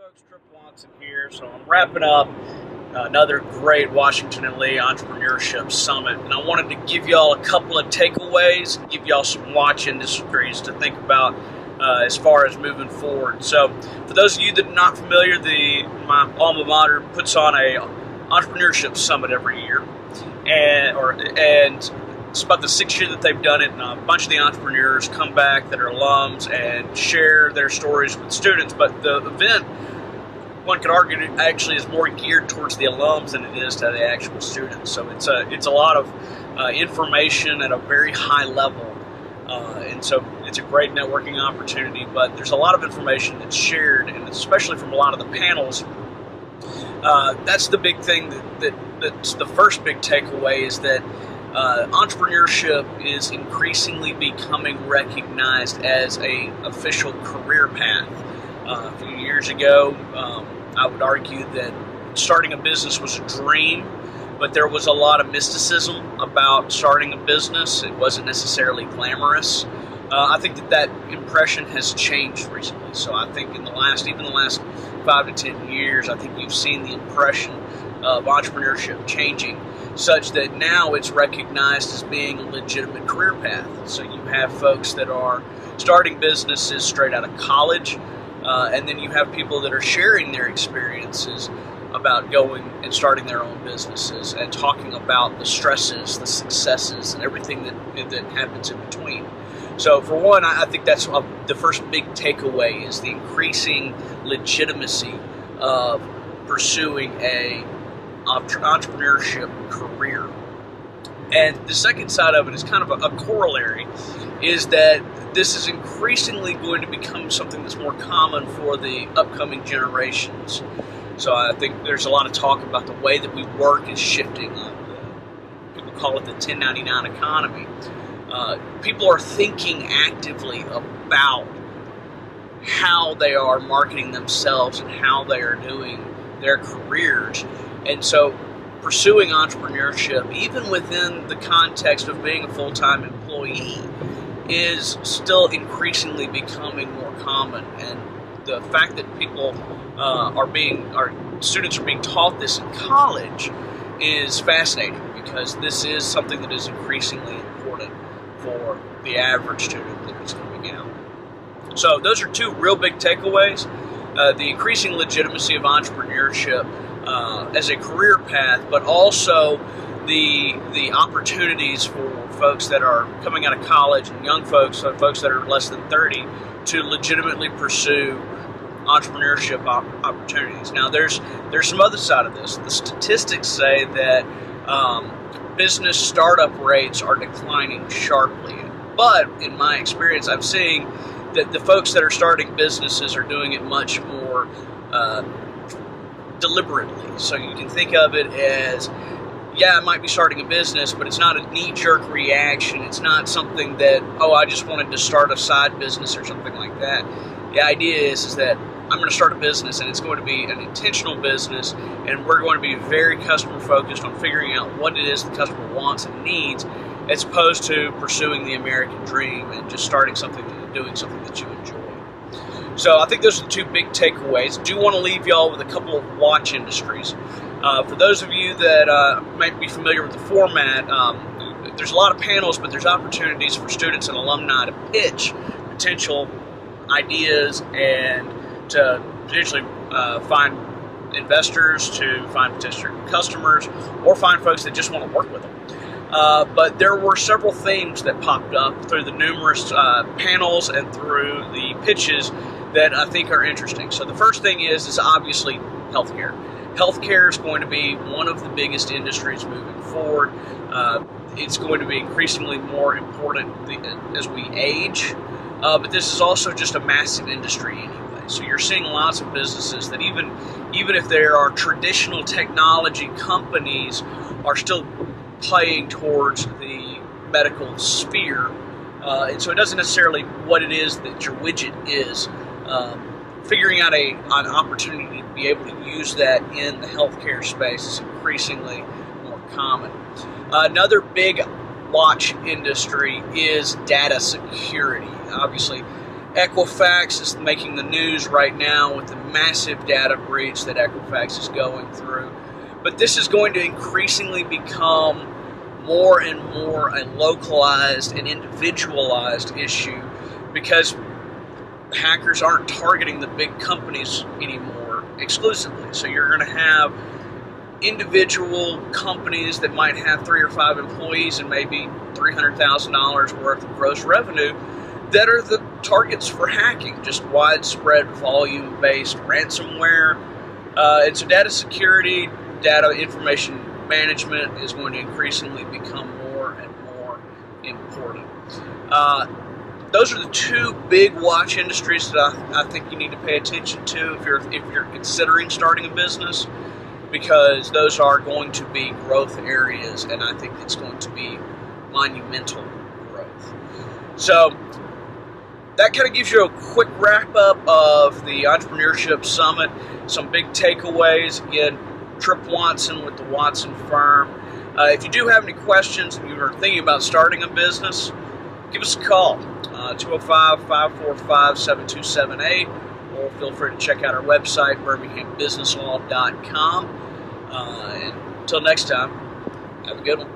folks, Tripp Watson here. So I'm wrapping up another great Washington and Lee Entrepreneurship Summit, and I wanted to give y'all a couple of takeaways, give y'all some watch industries to think about as far as moving forward. So for those of you that are not familiar, my alma mater puts on a Entrepreneurship Summit every year, and it's about the 6th year that they've done it, and a bunch of the entrepreneurs come back that are alums and share their stories with students. But the event, one could argue, actually is more geared towards the alums than it is to the actual students. So it's a lot of information at a very high level, and so it's a great networking opportunity. But there's a lot of information that's shared, and especially from a lot of the panels. That's the big thing that's the first big takeaway, is that entrepreneurship is increasingly becoming recognized as an official career path. A few years ago, I would argue that starting a business was a dream, but there was a lot of mysticism about starting a business. It wasn't necessarily glamorous. I think that impression has changed recently. So I think even the last 5 to 10 years, I think you've seen the impression of entrepreneurship changing, such that now it's recognized as being a legitimate career path. So you have folks that are starting businesses straight out of college, and then you have people that are sharing their experiences about going and starting their own businesses and talking about the stresses, the successes, and everything that happens in between. So for one, I think that's the first big takeaway, is the increasing legitimacy of pursuing a entrepreneurship career. And the second side of it is kind of a corollary, is that this is increasingly going to become something that's more common for the upcoming generations. So I think there's a lot of talk about the way that we work is shifting. People call it the 1099 economy. People are thinking actively about how they are marketing themselves and how they are doing their careers. And so pursuing entrepreneurship, even within the context of being a full-time employee, is still increasingly becoming more common. And the fact that students are being taught this in college is fascinating, because this is something that is increasingly important for the average student that is coming out. So those are two real big takeaways. The increasing legitimacy of entrepreneurship as a career path, but also the opportunities for folks that are coming out of college and young folks, so folks that are less than 30, to legitimately pursue entrepreneurship opportunities. Now, there's some other side of this. The statistics say that business startup rates are declining sharply, but in my experience, I'm seeing that the folks that are starting businesses are doing it much more deliberately. So you can think of it as, I might be starting a business, but it's not a knee-jerk reaction. It's not something that, I just wanted to start a side business or something like that. The idea is that I'm going to start a business, and it's going to be an intentional business, and we're going to be very customer-focused on figuring out what it is the customer wants and needs, as opposed to pursuing the American dream and just starting something and doing something that you enjoy. So I think those are the two big takeaways. I do want to leave y'all with a couple of watch industries. For those of you that might be familiar with the format, there's a lot of panels, but there's opportunities for students and alumni to pitch potential ideas and to potentially find investors, to find potential customers, or find folks that just want to work with them. But there were several themes that popped up through the numerous panels and through the pitches that I think are interesting. So the first thing is obviously healthcare. Healthcare is going to be one of the biggest industries moving forward. It's going to be increasingly more important as we age, but this is also just a massive industry anyway. So you're seeing lots of businesses that even if there are traditional technology companies, are still playing towards the medical sphere. And so it doesn't necessarily what it is that your widget is. Figuring out an opportunity to be able to use that in the healthcare space is increasingly more common. Another big watch industry is data security. Obviously, Equifax is making the news right now with the massive data breach that Equifax is going through. But this is going to increasingly become more and more a localized and individualized issue, because hackers aren't targeting the big companies anymore exclusively. So you're going to have individual companies that might have 3 or 5 employees and maybe $300,000 worth of gross revenue that are the targets for hacking, just widespread volume-based ransomware. And so data security, data information management is going to increasingly become more and more important. Those are the 2 big watch industries that I think you need to pay attention to if you're considering starting a business, because those are going to be growth areas, and I think it's going to be monumental growth. So that kind of gives you a quick wrap-up of the Entrepreneurship Summit. Some big takeaways. Again, Tripp Watson with the Watson firm. If you do have any questions and you're thinking about starting a business, give us a call, 205-545-7278, or feel free to check out our website, birminghambusinesslaw.com. And until next time, have a good one.